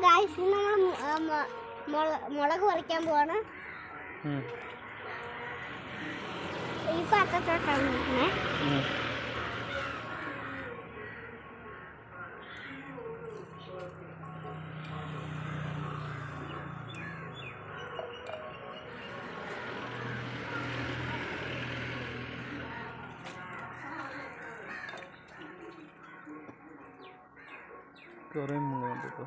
Guys നമ്മൾ മുളക് പറിക്കാൻ പോവാണ്. ഈ പാത്രത്തോട്ടാണ് കുറേ മുളകുണ്ട് കേട്ടോ.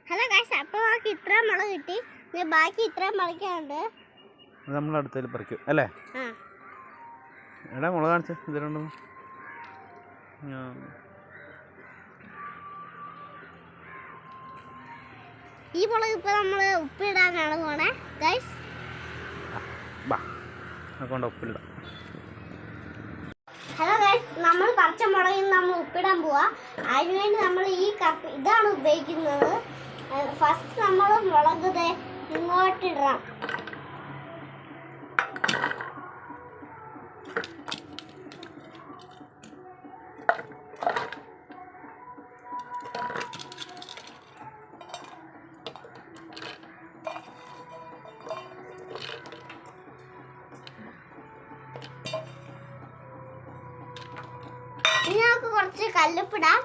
ഹലോ ഗൈസ്, അപ്പോൾ നമുക്ക് ഇത്ര മുളക് കിട്ടി. ബാക്കി ഇത്ര മുളകാണ്ട് നമ്മൾ അടുത്തതിൽ പറിക്കും അല്ലേ? എടാ മുളക് കാണിച്ച് ഇതിലുണ്ടോ? ഈ മുളക് ഇപ്പൊ നമ്മള് ഉപ്പിടാനാണ് പോണേ ഗൈസ്. ഉപ്പിടാം. ഹലോ ഗൈസ്, നമ്മൾ പച്ചമുളകിൽ നമ്മൾ ഉപ്പിടാൻ പോവാ. അതിനുവേണ്ടി നമ്മൾ ഈ കപ്പ് ഇതാണ് ഉപയോഗിക്കുന്നത്. ഫസ്റ്റ് നമ്മൾ മുളക് ഇങ്ങോട്ടിടാം. ഇനി നമുക്ക് കുറച്ച് കല്ലുപ്പിടാം.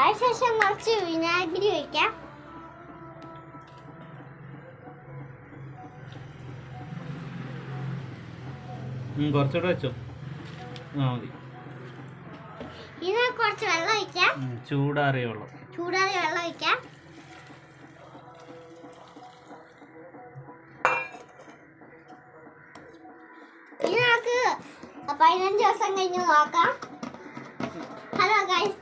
അതിനുശേഷം കുറച്ച് വിനാഗിരി ഒഴിക്കാം. കുറച്ചുകൂടെ വെച്ചോ. മതി. ഇനി കുറച്ച് വെള്ളം ഒഴിക്കാം. ചൂടാറിയ വെള്ളം ഒഴിക്കാം. ഇനി നമുക്ക് 15 ദിവസം കഴിഞ്ഞ് നോക്കാം. Hello guys,